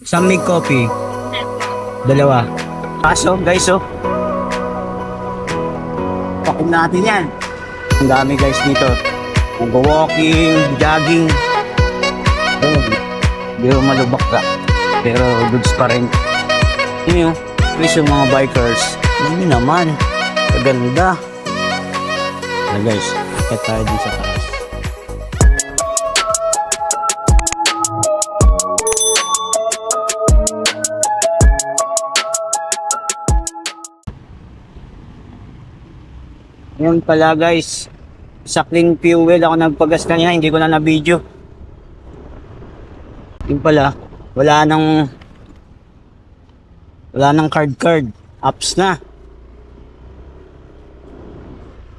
Isang may coffee. Dalawa. Kaso, guys, oh. Pakin natin yan. Ang dami, guys, dito. Mag-walking, jogging. Hindi ko malubak ka. Pero goods pa rin. Yun yung, please yung mga bikers. Hindi naman. Kaganda. Na guys, kaya tayo din sa taas. Ngayon pala guys, sa clean fuel ako nagpagas kanina, hindi ko na na-video. Yung pala, wala nang card, apps na.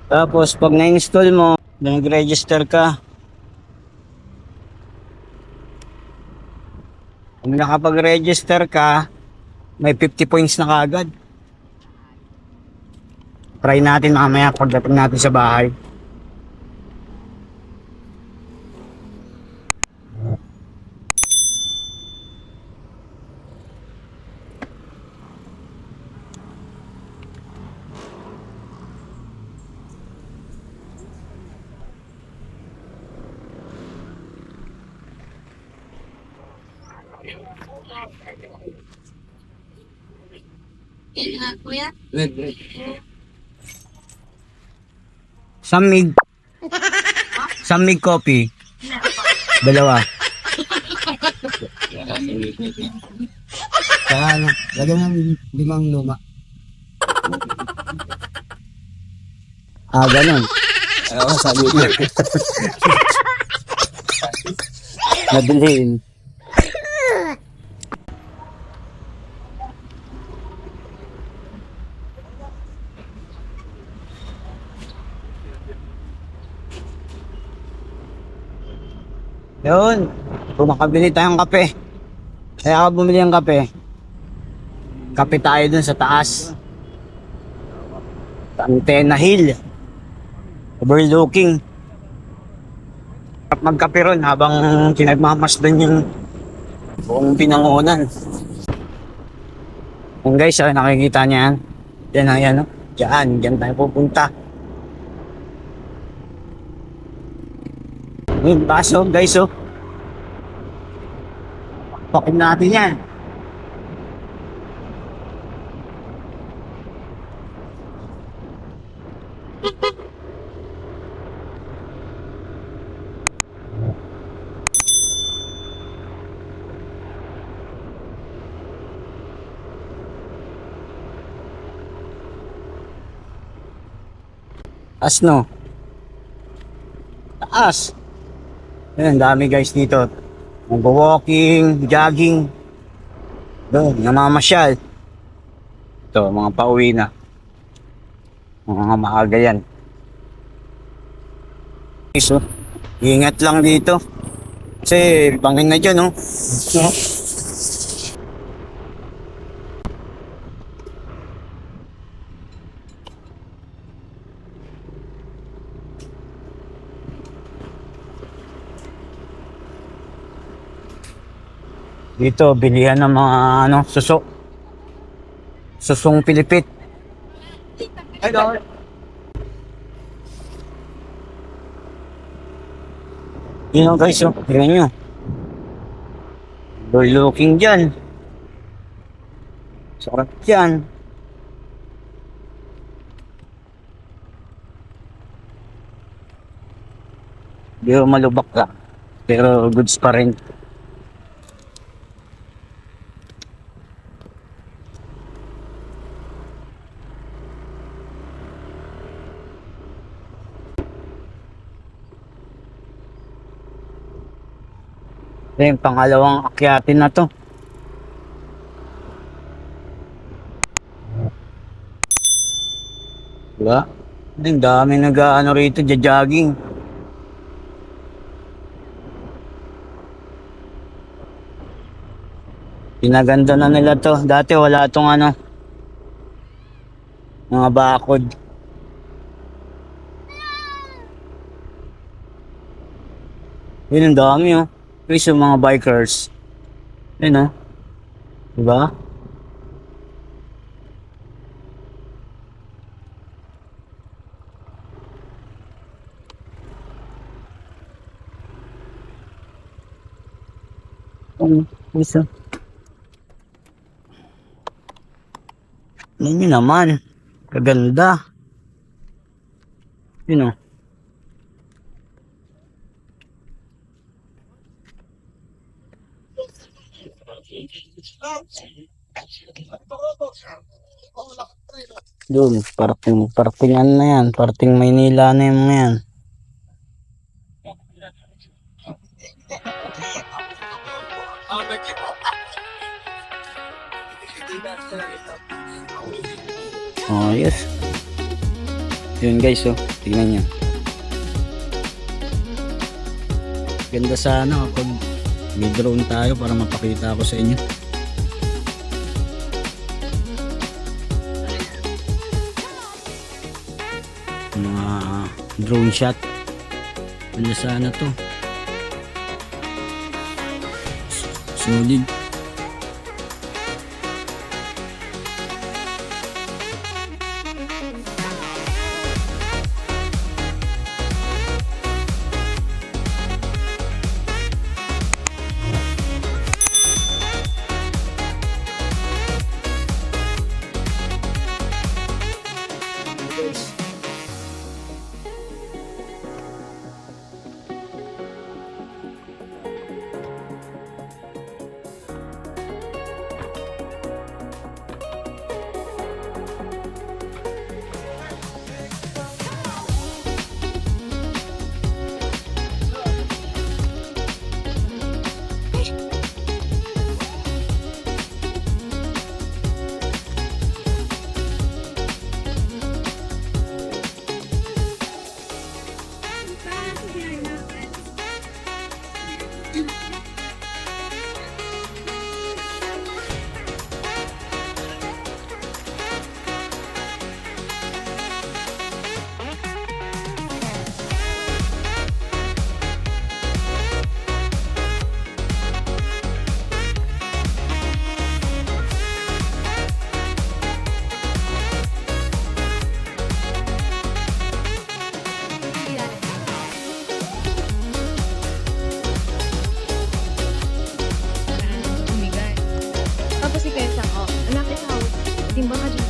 Tapos pag na-install mo, nag-register ka. Kung nakapag-register ka, may 50 points na kaagad. Try natin mamaya pagdating natin sa bahay. Kuya? Samig coffee. Dalawa. Kaya ano, lagyan ng 5 luma. Ganun. Oo, sabi ko. Nabilhin. Yun, kung makabili tayong kape. Kaya ako bumili ng kape. Kape tayo dun sa taas. Antena Hill. Overlooking. Magkape ron habang pinagmamasdan yung buong pinangunan. Yung guys, nakikita niya yan. Yan ang yan. Diyan tayo pupunta. Yung baso, guys, oh. Pakin natin yan. Taas, no? Taas. Ayan, dami guys dito. Mag-walking, jogging. Doon, namamasyal. Ito, mga pauwi na. Mga maaga yan. So, ingat lang dito. Kasi, bangin na dyan, no? Dito, bilihan ng mga susong Pilipit. Hello. Yun o guys, tingnan nyo. Looking dyan. Sarap dyan. Di ko malubak ka. Pero goods pa rin. Ito yung pangalawang akyatin na to. Diba? Ang dami nag-ano rito, jogging. Pinaganda na nila to. Dati wala tong mga bakod. Yun ang dami, oh. Please yung mga bikers. Yun, oh. Diba? Isa. Ano nyo naman? Kaganda. Yun o. Doon, parting ano na yan. Parting Maynila na yung mga yan. Oh, yes. Yun guys, oh. Tingnan nyo. Ganda sana kapag may drone tayo para mapakita ko sa inyo. Mga drone shot. Ganda sana to. Solid. Tapos si Kensa, oh, anak ikaw, timbang ka dito.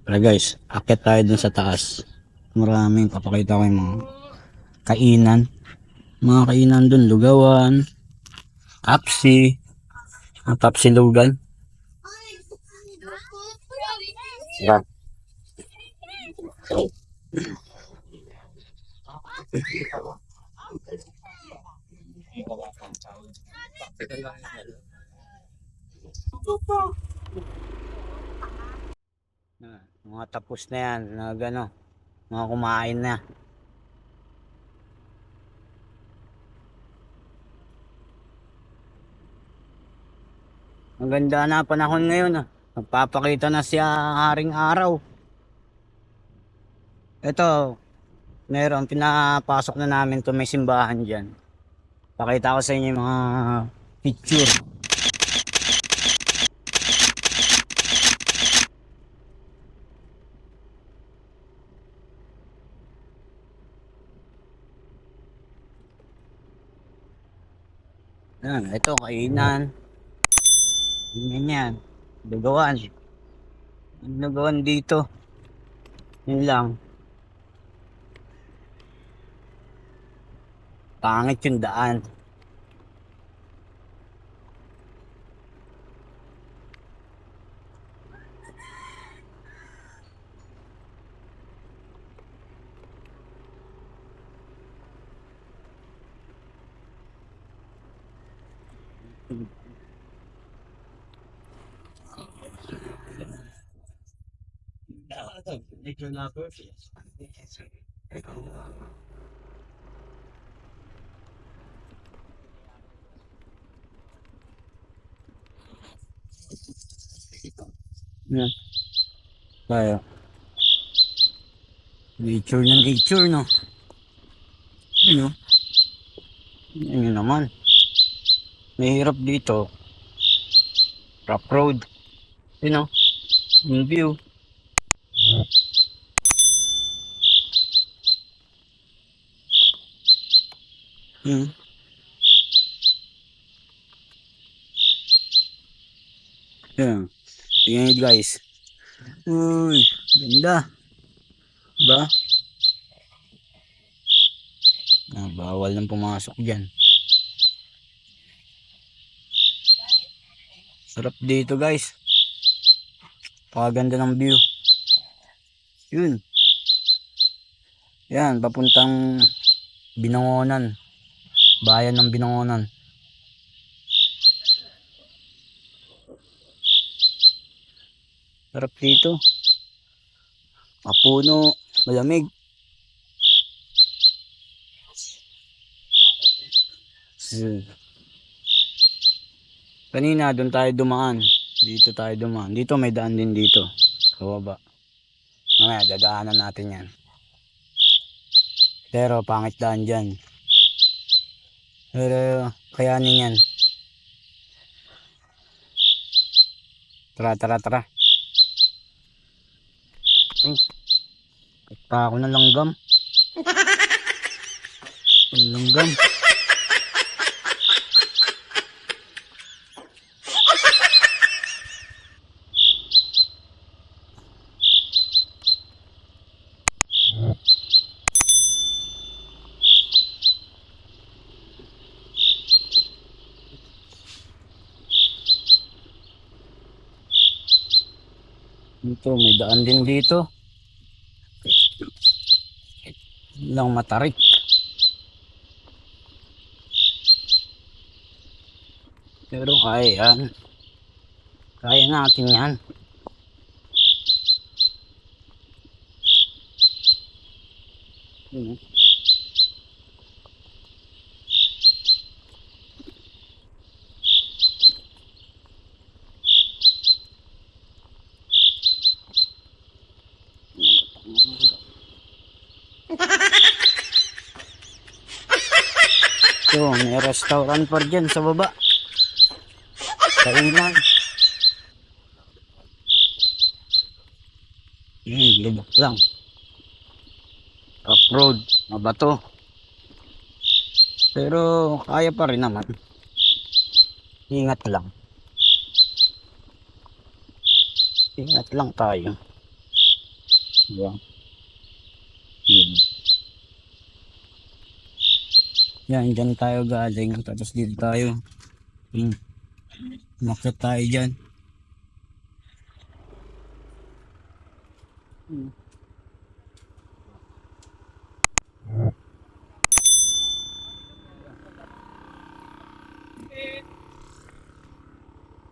Pero guys, akit tayo dun sa taas. Maraming papakita ko yung mga kainan. Mga kainan dun, lugawan, tapsi, tapsi lugan. Yan. Mga tapos na yan, mga kumain na. Ang ganda na panahon ngayon, ah. Magpapakita na siya haring araw. Ito, meron, pinapasok na namin to, may simbahan dyan. Pakita ko sa inyo yung mga picture. Yan, ito, kainan. Ganyan yan. Lugawan. Lugawan dito. Yun lang. Pangit yung daan. Yan. Tayo. Nature na nature, no? Ano? Yan yun naman. Mahirap dito. Rough road. You know? Yung view. Hmm. Yan. Tingnan nyo guys. Uy, ganda. Diba? Ah, bawal nang pumasok dyan. Sarap dito guys. Pakaganda ng view. Yun. Yan, papuntang Binangonan. Bayan ng Binangonan. Sarap dito. Mapuno, malamig. Kanina doon tayo dumaan. Dito tayo dumaan. Dito may daan din dito. Kababa. Mamaya dadaanan natin yan. Pero pangit daan dyan. Pero kayanin yan. Tara, tara, tara. Ay, pa ako ng langgam. Langgam. Dito, may daan din dito. Lang matarik. Pero kaya yan. Kaya natin yan. So, may restaurant pa dyan sa baba. Kainan. Lubak lang. Rough road, mabato. Pero kaya pa rin naman. Ingat lang. Ingat lang tayo. Diba? Yun. Yan, dyan tayo galing. Tapos dito tayo. Makit tayo dyan.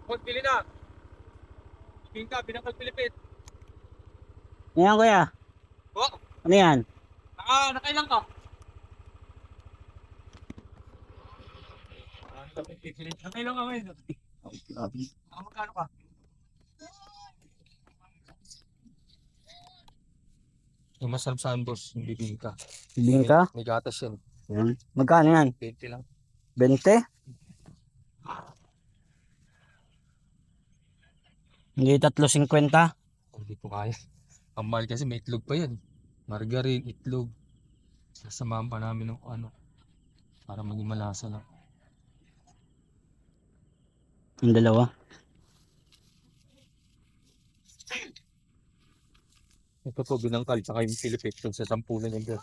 Huwag pili na. King ka, binakal Pilipit. Ayan kuya. Oh, Ano yan? nakailang ka? Nakailang ka ngayon. Magkano ka? Yung masarap saan boss, yung bibingka. Bibingka? May gatas yan. Yan. Magkano yan? 20 lang. 20? Hindi 3.50? Hindi po kaya. Ang mahal kasi may itlog pa yan. Margarine, itlog. Sasamahan pa namin ng ano. Para maging malasa lang. Yung dalawa. Ito po, binangkal, tsaka yung Philippines sa sampulan yung bro.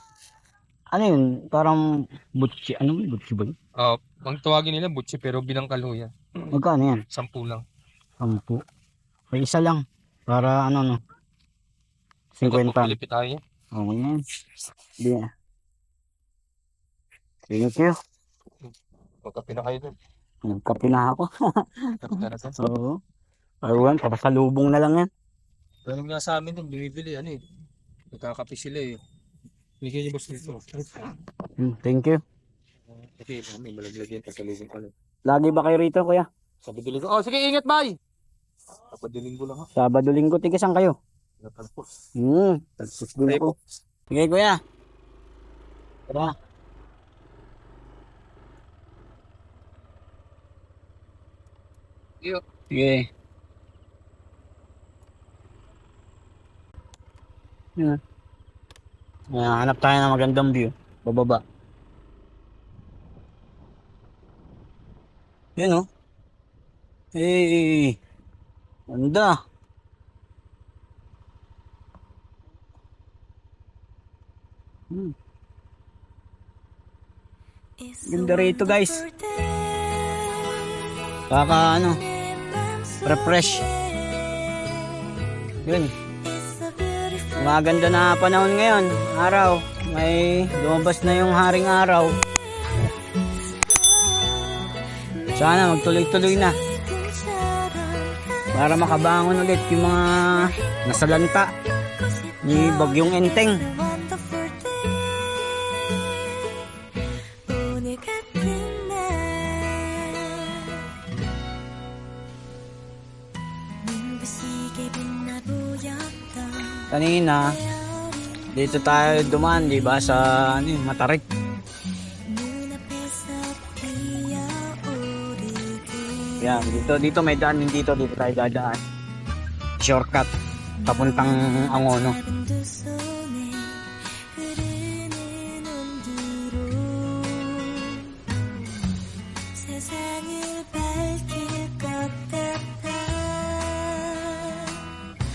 Ano yun? Parang butchi. Ano ba? Butchi ba yun? Ang tawagin nila butsi pero binangkal ho yan. Magkano yan? 10 lang. 10. May isa lang. Para ano no? Ito po, 50. Philippine tayo. Oo yan. Hindi na. Thank you. Magkape na kayo dun. Nagkape na ako. Kape ka na dun. Oo. Ayun, papasalubong na lang yan. Pero nga sa amin dun, bumibili, ano eh. Nagkakape sila eh. Bigyan niyo boss nito. Thank you. Kasi may malaglag yan, pasalubong ka lang. Lagi ba kayo rito, kuya? Sabado linggo. Oh, sige, ingat, bye! Sabado linggo lang ha. Sabado, Linggo, tiga saan kayo? Natalpos. Tagsus din ako. Sige, kuya. Tara. Iyo. Sige. Yan. Hanap tayo ng magandang view. Bababa. Yan oh. Hey. Ganda. Ganda rito guys. Kaka ano. Refresh. Yun. Maganda na panahon ngayon. Araw. May lumabas na yung haring araw. Sana magtuloy-tuloy na. Para makabangon ulit yung mga nasalanta ni Bagyong Enteng. Kanina dito tayo dumaan, di ba, sa ano, Matarik. Yan, dito may daan din dito tayo dadaan. Shortcut papuntang Angono.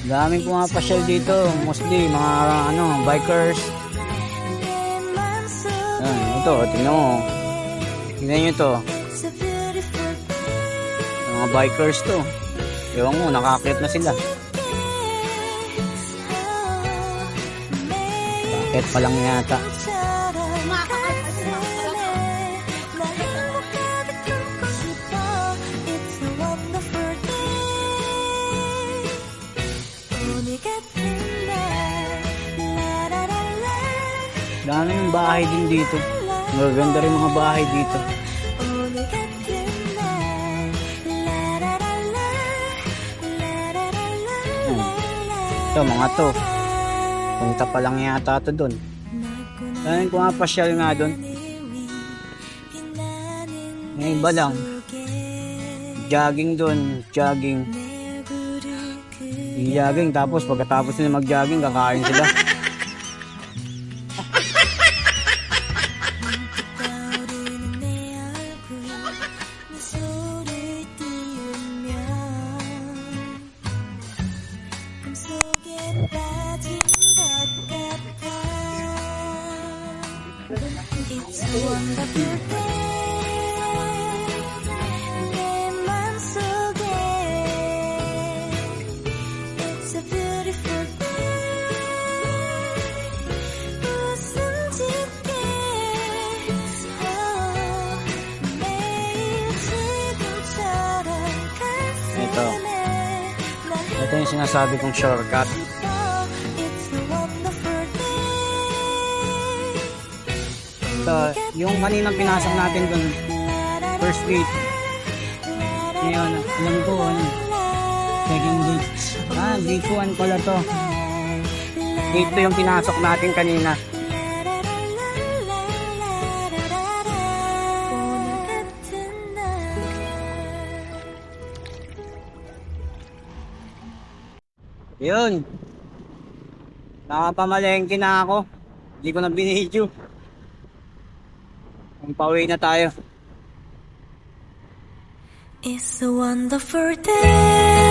Daming pumapasyal dito, mostly mga ano, bikers. Ito, tingnan mo. Tingnan nyo to. Mga bikers to. Ewan mo, nakakit na sila. Bakit pa lang yata. Dami ng bahay din dito. Magaganda rin mga bahay dito. Ito mga to. Punta pa lang yata to dun. Dahil kung pasyal nga dun. May iba lang. Jogging dun. Jogging. I-jogging tapos pagkatapos nila mag-jogging kakain sila. It's a wonderful day. 내 맘속에 It's a beautiful day. 웃음 짓게 매일 지금처럼 가슴에 Ito yung sinasabi kong shortcut. Ito, yung kaninang pinasok natin dun, first gate. Ngayon, alam ko, second gate. Gate 1 pala to. Gate 2 yung pinasok natin kanina. Yun. Nakapamalengke na ako. Hindi ko na binidyo. Pauwi na tayo. It's a wonderful day.